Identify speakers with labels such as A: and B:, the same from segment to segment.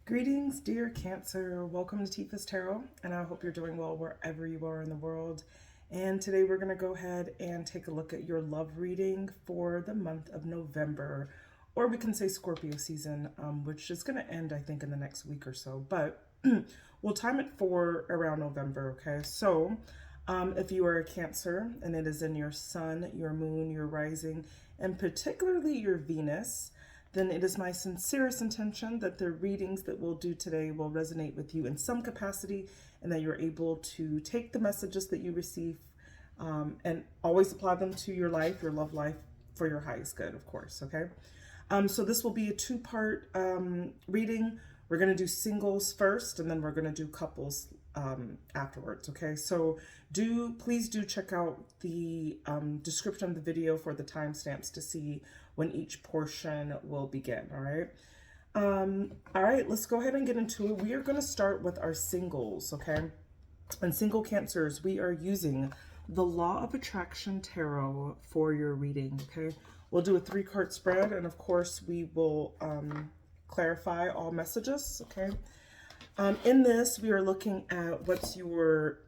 A: Greetings, dear Cancer. Welcome to Tifa's Tarot, and I hope you're doing well wherever you are in the world. And today we're going to go ahead and take a look at your love reading for the month of November, or we can say Scorpio season, which is going to end, I think, in the next week or so. But we'll time it for around November, okay? So if you are a Cancer and it is in your sun, your moon, your rising, and particularly your Venus, then it is my sincerest intention that the readings that we'll do today will resonate with you in some capacity, and that you're able to take the messages that you receive and always apply them to your life, your love life, for your highest good, of course, okay? So this will be a two-part reading. We're going to do singles first, and then we're going to do couples afterwards, okay? So please do check out the description of the video for the timestamps to see when each portion will begin, all right? All right, let's go ahead and get into it. We are going to start with our singles, okay? And single Cancers, we are using the Law of Attraction Tarot for your reading, okay? We'll do a 3-card spread, and of course, we will clarify all messages, okay? In this, we are looking at what's your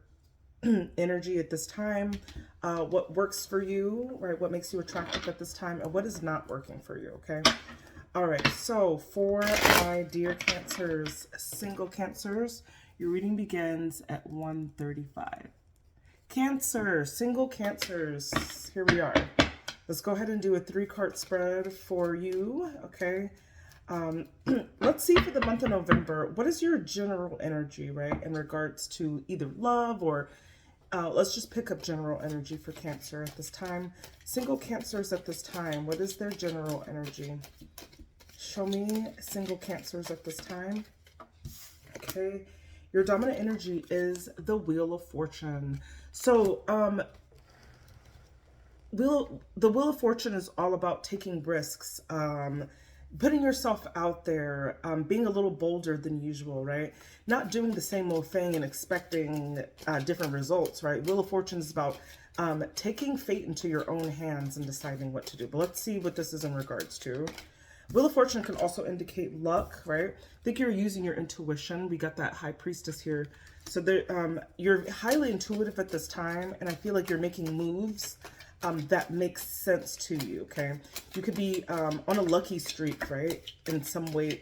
A: energy at this time, what works for you, right? What makes you attractive at this time, and what is not working for you, okay? All right, so for my dear Cancers, single Cancers, your reading begins at 1:35. Cancer, single Cancers, here we are. Let's go ahead and do a 3-card spread for you, okay? Let's see for the month of November, what is your general energy, right, in regards to either love or let's just pick up general energy for Cancer at this time. Single Cancers at this time, what is their general energy? Show me single Cancers at this time. Okay, your dominant energy is the Wheel of Fortune. So the Wheel of Fortune is all about taking risks, putting yourself out there, being a little bolder than usual, right? Not doing the same old thing and expecting different results, right? Wheel of Fortune is about taking fate into your own hands and deciding what to do. But let's see what this is in regards to. Wheel of Fortune can also indicate luck, right? I think you're using your intuition. We got that High Priestess here. So you're highly intuitive at this time, and I feel like you're making moves that makes sense to you, okay? You could be on a lucky streak, right? In some way,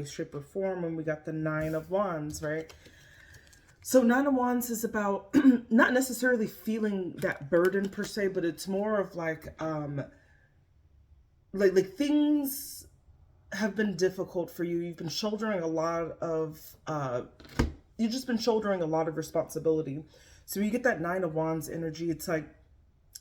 A: shape, or form. And we got the 9 of Wands, right? So 9 of Wands is about not necessarily feeling that burden per se, but it's more of like things have been difficult for you. You've been shouldering a lot of you've just been shouldering a lot of responsibility. So you get that 9 of Wands energy. It's like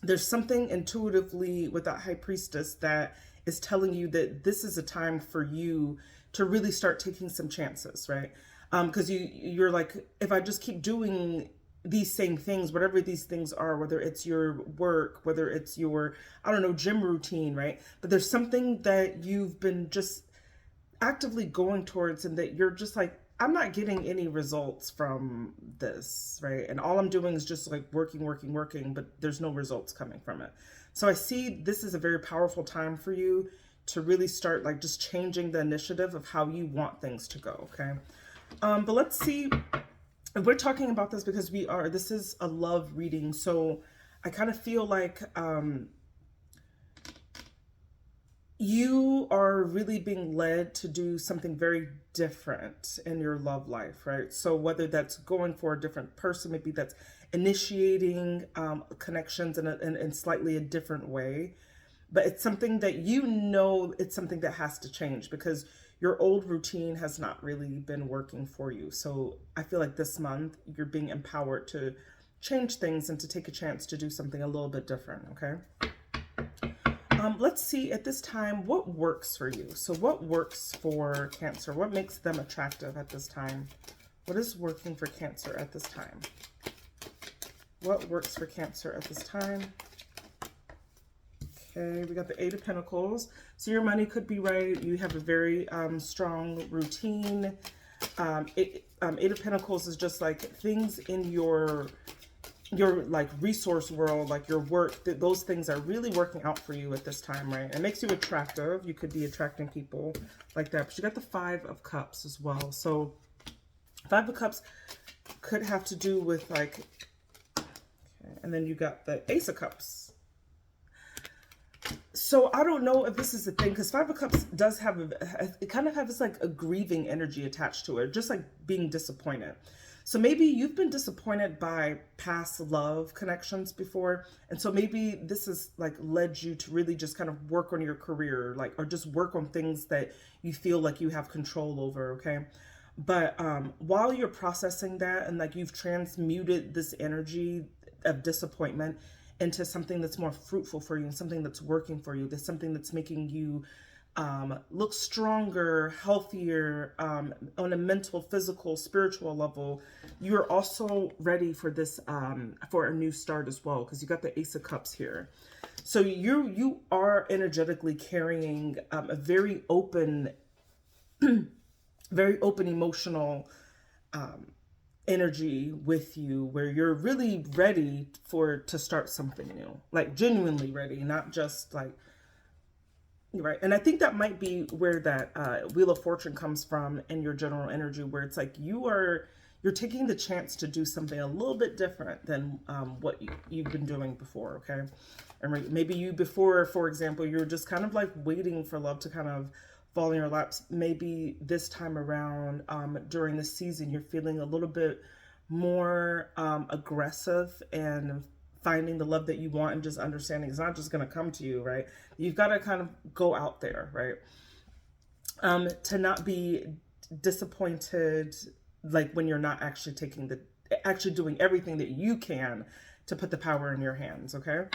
A: there's something intuitively with that High Priestess that is telling you that this is a time for you to really start taking some chances, right? Because you're like, if I just keep doing these same things, whatever these things are, whether it's your work, whether it's your, I don't know, gym routine, right? But there's something that you've been just actively going towards, and that you're just like, I'm not getting any results from this, right? And all I'm doing is just like working, but there's no results coming from it. So I see this is a very powerful time for you to really start like just changing the initiative of how you want things to go, okay? But let's see, we're talking about this because this is a love reading. So I kind of feel like you are really being led to do something very different in your love life, right? So whether that's going for a different person, maybe that's initiating connections in slightly a different way, but it's something that it's something that has to change because your old routine has not really been working for you. So I feel like this month you're being empowered to change things and to take a chance to do something a little bit different, okay? Let's see at this time what works for you. So what works for Cancer? What makes them attractive at this time? What is working for Cancer at this time? What works for Cancer at this time? Okay, we got the 8 of Pentacles. So your money could be right. You have a very strong routine. 8 of Pentacles is just like things in your your like resource world, like your work, those things are really working out for you at this time, right? It makes you attractive. You could be attracting people like that. But you got the Five of Cups as well. So Five of Cups could have to do with like, okay, and then you got the Ace of Cups. So I don't know if this is the thing, because Five of Cups does have it kind of has like a grieving energy attached to it, just like being disappointed. So maybe you've been disappointed by past love connections before, and so maybe this has like led you to really just kind of work on your career, like, or just work on things that you feel like you have control over. Okay. But while you're processing that, and like you've transmuted this energy of disappointment into something that's more fruitful for you and something that's working for you, there's something that's making you look stronger, healthier, on a mental, physical, spiritual level, you're also ready for this, for a new start as well, because you got the Ace of Cups here. So you are energetically carrying a very open, very open emotional energy with you, where you're really ready to start something new, like genuinely ready, not just like, right. And I think that might be where that Wheel of Fortune comes from in your general energy, where it's like you're taking the chance to do something a little bit different than what you've been doing before. Okay. And maybe you before, for example, you're just kind of like waiting for love to kind of fall in your laps. Maybe this time around, during the season, you're feeling a little bit more aggressive and finding the love that you want, and just understanding it's not just going to come to you, right? You've got to kind of go out there, right? To not be disappointed, like when you're not actually actually doing everything that you can to put the power in your hands. Okay.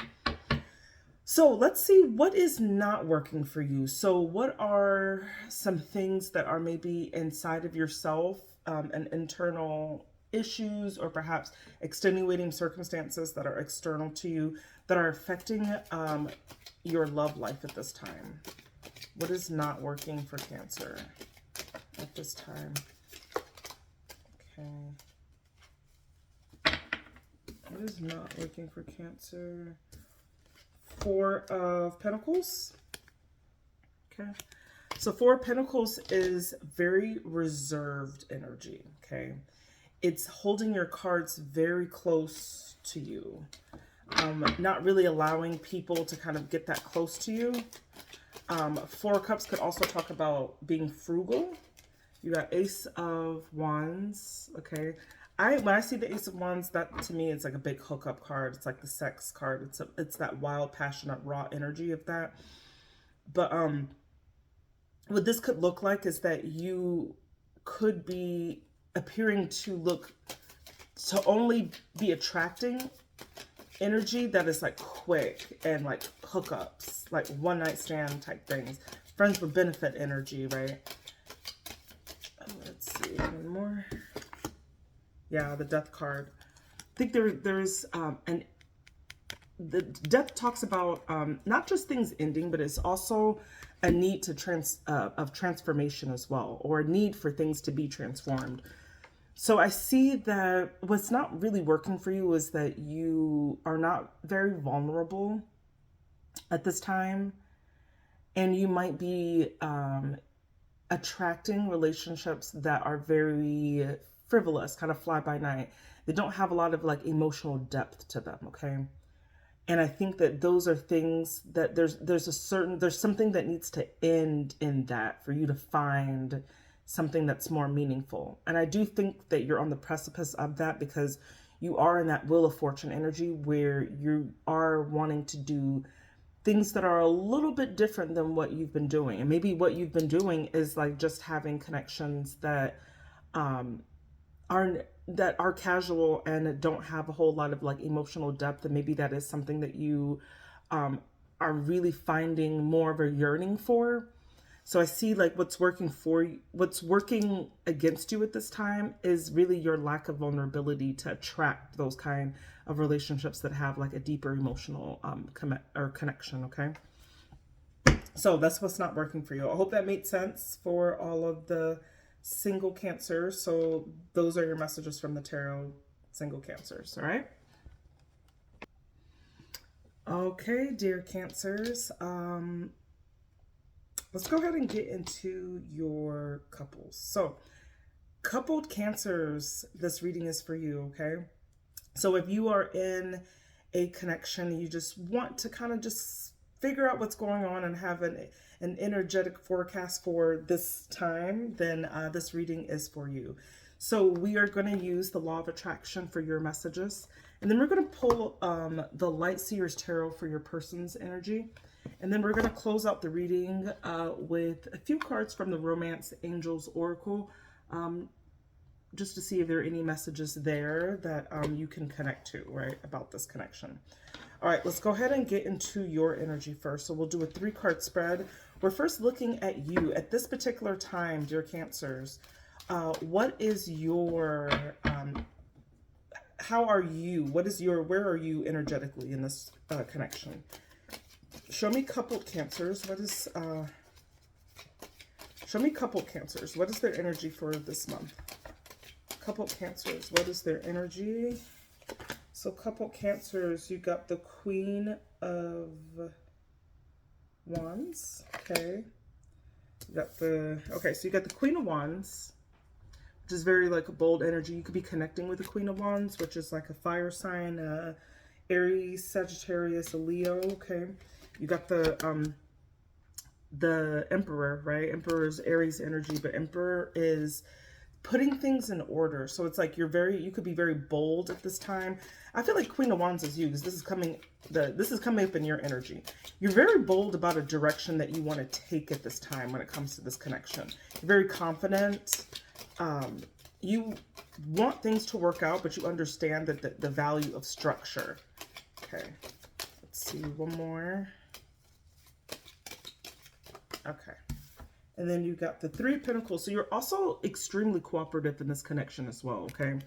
A: So let's see what is not working for you. So what are some things that are maybe inside of yourself, and internal issues, or perhaps extenuating circumstances that are external to you that are affecting your love life at this time? What is not working for Cancer at this time? Okay. What is not working for Cancer? Four of Pentacles. Okay. So Four of Pentacles is very reserved energy. Okay. It's holding your cards very close to you. Not really allowing people to kind of get that close to you. Four of Cups could also talk about being frugal. You got Ace of Wands. Okay. When I see the Ace of Wands, that to me, it's like a big hookup card. It's like the sex card. It's that wild, passionate, raw energy of that. But what this could look like is that you could be appearing to only be attracting energy that is like quick and like hookups, like one night stand type things, friends with benefit energy, right? Let's see, one more. Yeah, the Death card. I think there's the Death talks about not just things ending, but it's also a need to transformation as well, or a need for things to be transformed. So I see that what's not really working for you is that you are not very vulnerable at this time, and you might be attracting relationships that are very frivolous, kind of fly by night. They don't have a lot of like emotional depth to them. Okay. And I think that those are things that there's something that needs to end in that for you to find something that's more meaningful. And I do think that you're on the precipice of that, because you are in that Wheel of Fortune energy where you are wanting to do things that are a little bit different than what you've been doing. And maybe what you've been doing is like just having connections that are casual and don't have a whole lot of like emotional depth. And maybe that is something that you are really finding more of a yearning for. So I see like what's working against you at this time is really your lack of vulnerability to attract those kind of relationships that have like a deeper emotional connection. Okay. So that's what's not working for you. I hope that made sense for all of the single Cancers. So those are your messages from the tarot, single Cancers. All right. Okay, dear Cancers, let's go ahead and get into your couples. So, coupled Cancers, this reading is for you, okay? So if you are in a connection, you just want to kind of just figure out what's going on and have an energetic forecast for this time, then this reading is for you. So we are going to use the law of attraction for your messages. And then we're going to pull the Light Seers Tarot for your person's energy. And then we're going to close out the reading with a few cards from the Romance Angels Oracle, just to see if there are any messages there that you can connect to, right, about this connection. All right, let's go ahead and get into your energy first. So we'll do a 3-card spread. We're first looking at you at this particular time, dear Cancers. What is your, how are you? What is your, where are you energetically in this connection? Show me coupled Cancers. What is, show me coupled Cancers. What is their energy for this month? Couple Cancers, what is their energy? So couple Cancers, you got the Queen of Wands, okay. You got the, okay, so you got the Queen of Wands, which is very like a bold energy. You could be connecting with the Queen of Wands, which is like a fire sign, Aries, Sagittarius, a Leo, okay. You got the Emperor, right? Emperor is Aries energy, but Emperor is putting things in order. So it's like you could be very bold at this time. I feel like Queen of Wands is you, because this is coming up in your energy. You're very bold about a direction that you want to take at this time when it comes to this connection. You're very confident. You want things to work out, but you understand that the value of structure. Okay, let's see, one more. Okay. And then you got the 3 of Pentacles. So you're also extremely cooperative in this connection as well, okay?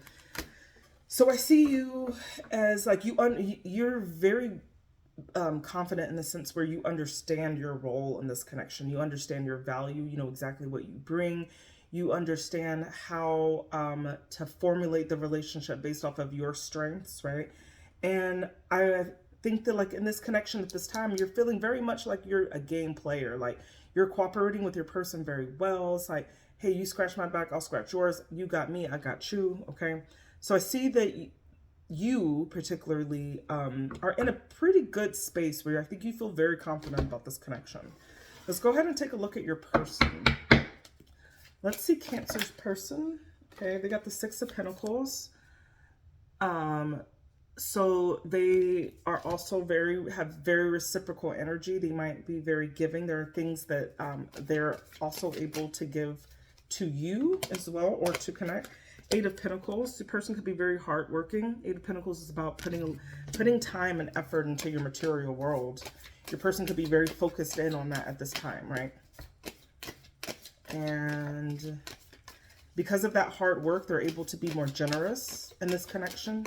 A: So I see you as like you're very confident in the sense where you understand your role in this connection. You understand your value. You know exactly what you bring. You understand how to formulate the relationship based off of your strengths, right? And I think that like in this connection at this time, you're feeling very much like you're a game player. Like you're cooperating with your person very well. It's like, hey, you scratch my back, I'll scratch yours. You got me, I got you, okay? So I see that you particularly are in a pretty good space where I think you feel very confident about this connection. Let's go ahead and take a look at your person. Let's see Cancer's person. Okay, they got the 6 of Pentacles. So they are also have very reciprocal energy. They might be very giving. There are things that they're also able to give to you as well, or to connect. 8 of Pentacles, the person could be very hardworking. 8 of Pentacles is about putting time and effort into your material world. Your person could be very focused in on that at this time, right? And because of that hard work, they're able to be more generous in this connection.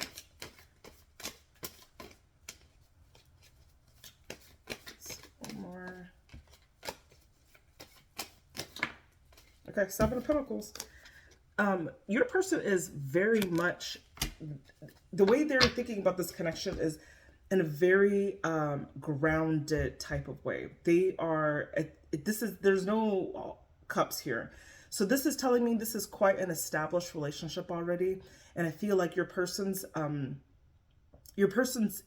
A: Okay, 7 of Pentacles. Your person is very much, the way they're thinking about this connection is in a very grounded type of way. They are, there's no cups here. So this is telling me this is quite an established relationship already. And I feel like your person's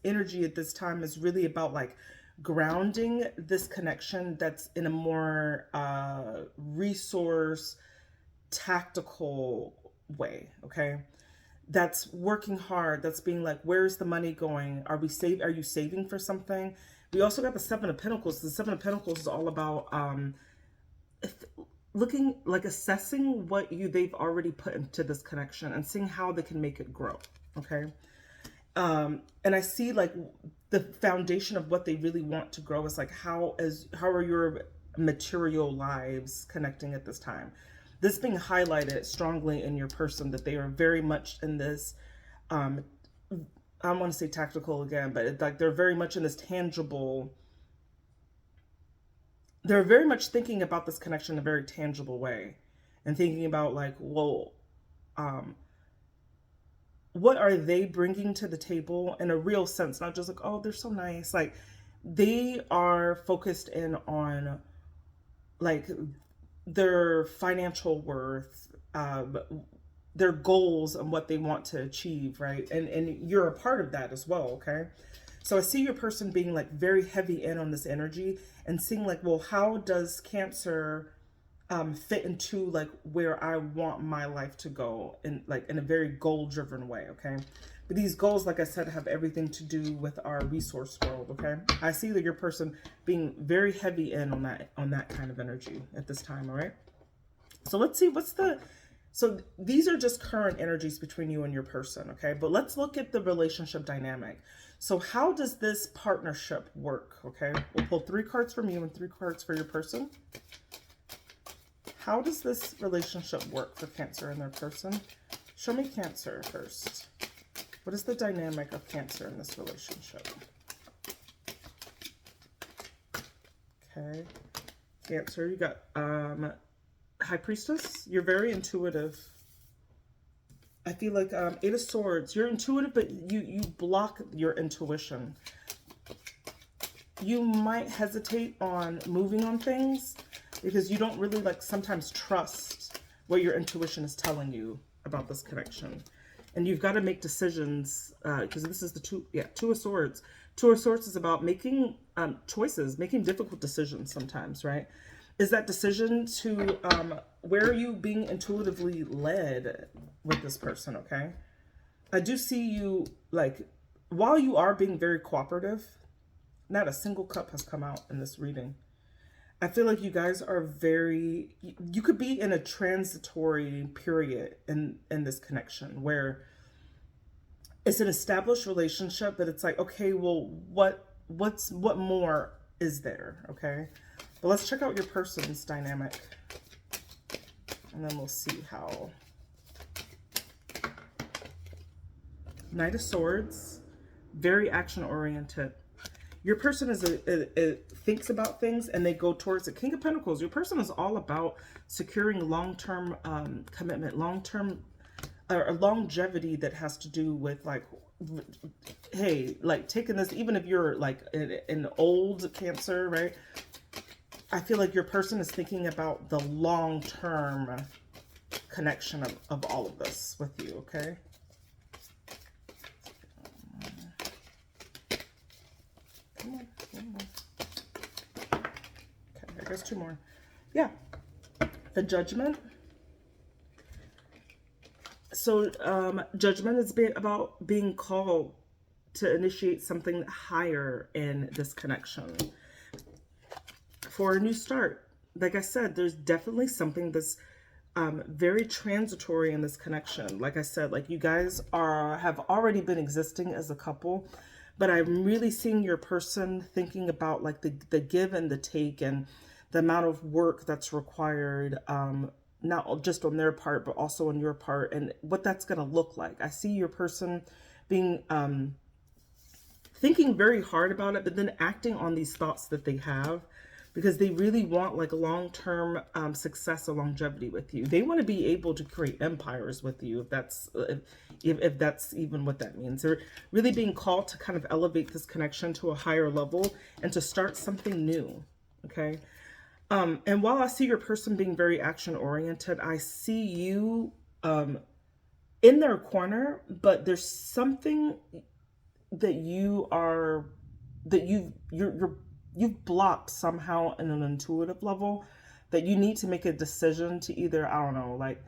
A: energy at this time is really about like grounding this connection that's in a more resource tactical way, okay? That's working hard, that's being like, where's the money going? Are you saving for something? We also got the 7 of Pentacles. The 7 of Pentacles is all about looking, like assessing what they've already put into this connection and seeing how they can make it grow, okay? And I see like the foundation of what they really want to grow is like, how are your material lives connecting at this time? This being highlighted strongly in your person, that they are very much in this, I don't want to say tactical again, but it's like they're very much in this tangible, they're very much thinking about this connection in a very tangible way and thinking about like, well, what are they bringing to the table in a real sense, not just like, oh, they're so nice. Like, they are focused in on like their financial worth, their goals and what they want to achieve, right? And you're a part of that as well, okay? So I see your person being like very heavy in on this energy and seeing like, well, how does Cancer fit into like where I want my life to go in like in a very goal driven way, okay? But these goals, like I said, have everything to do with our resource world, okay? I see that your person being very heavy in on that kind of energy at this time, all right? So let's see so these are just current energies between you and your person, okay? But let's look at the relationship dynamic. So how does this partnership work, okay? We'll pull 3 cards from you and 3 cards for your person. How does this relationship work for Cancer and their person? Show me Cancer first. What is the dynamic of Cancer in this relationship? Okay. Cancer, you got High Priestess. You're very intuitive. I feel like 8 of Swords. You're intuitive, but you block your intuition. You might hesitate on moving on things because you don't really like sometimes trust what your intuition is telling you about this connection. And you've got to make decisions because this is the 2 of Swords. 2 of Swords is about making choices, making difficult decisions sometimes, right? Is that decision to, where are you being intuitively led with this person, okay? I do see you, like, while you are being very cooperative, not a single cup has come out in this reading. I feel like you guys are you could be in a transitory period in this connection where it's an established relationship, but it's like, okay, well, what more is there, okay? But let's check out your person's dynamic, and then we'll see how. Knight of Swords, very action-oriented. Your person thinks about things and they go towards it. King of Pentacles, your person is all about securing long-term commitment, long-term longevity that has to do with like, hey, like taking this, even if you're like an old Cancer, right? I feel like your person is thinking about the long-term connection of all of this with you, okay? Come on. Okay, I guess 2 more. Yeah. The Judgment. So Judgment is about being called to initiate something higher in this connection. For a new start. Like I said, there's definitely something that's very transitory in this connection. Like I said, like you guys have already been existing as a couple, but I'm really seeing your person thinking about like the give and the take and the amount of work that's required, not just on their part, but also on your part, and what that's going to look like. I see your person being thinking very hard about it, but then acting on these thoughts that they have, because they really want like long-term success or longevity with you. They want to be able to create empires with you, if that's even what that means. They're really being called to kind of elevate this connection to a higher level and to start something new, okay? And while I see your person being very action-oriented, I see you in their corner, but there's something that you've blocked somehow in an intuitive level that you need to make a decision to either, I don't know, like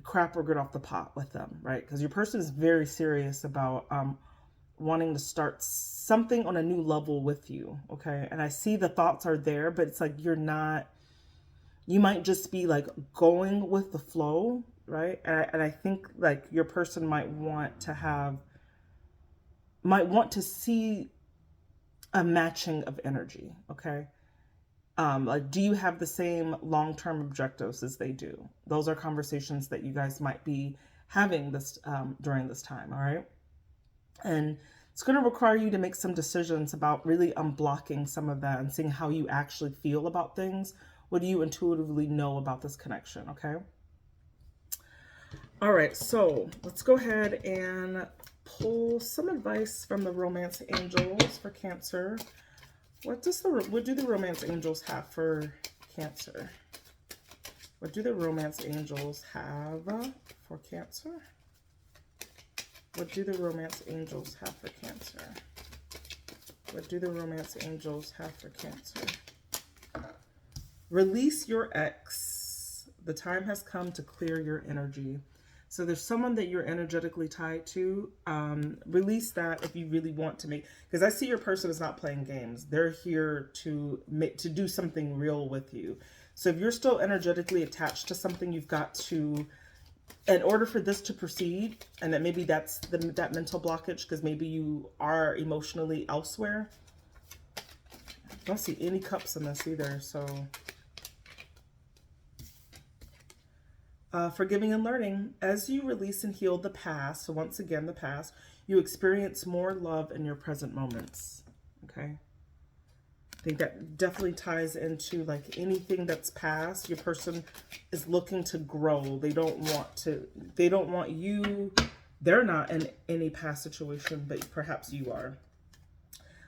A: crap or get off the pot with them, right? Because your person is very serious about wanting to start something on a new level with you, okay? And I see the thoughts are there, but it's like you might just be like going with the flow, right? And I think like your person might want to see a matching of energy, okay? Like, do you have the same long-term objectives as they do? Those are conversations that you guys might be having this during this time, all right? And it's going to require you to make some decisions about really unblocking some of that and seeing how you actually feel about things. What do you intuitively know about this connection, okay? All right, so let's go ahead and pull some advice from the romance angels for Cancer. What do the romance angels have for Cancer? What do the romance angels have for Cancer? What do the romance angels have for Cancer? What do the romance angels have for Cancer? Release your ex. The time has come to clear your energy. So there's someone that you're energetically tied to. Release that if you really want to make, because I see your person is not playing games. They're here to do something real with you. So if you're still energetically attached to something, you've got to, in order for this to proceed, and that maybe that's that mental blockage, because maybe you are emotionally elsewhere. I don't see any cups in this either, so... Forgiving and learning. As you release and heal the past, so once again, the past, you experience more love in your present moments. Okay? I think that definitely ties into like anything that's past. Your person is looking to grow. They don't want you, they're not in any past situation, but perhaps you are.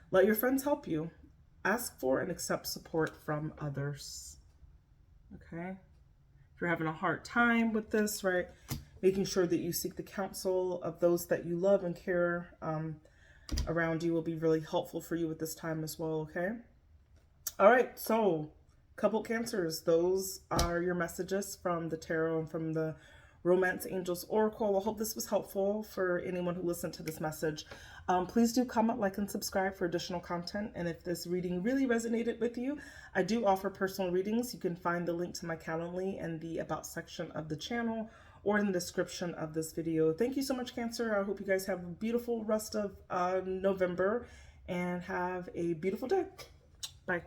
A: Let your friends help you. Ask for and accept support from others. Okay? If you're having a hard time with this, right, making sure that you seek the counsel of those that you love and care around you will be really helpful for you at this time as well, okay? All right, so couple Cancers, those are your messages from the tarot and from the Romance Angels Oracle. I hope this was helpful for anyone who listened to this message. Please do comment, like, and subscribe for additional content. And if this reading really resonated with you, I do offer personal readings. You can find the link to my Calendly in the About section of the channel or in the description of this video. Thank you so much, Cancer. I hope you guys have a beautiful rest of November and have a beautiful day. Bye.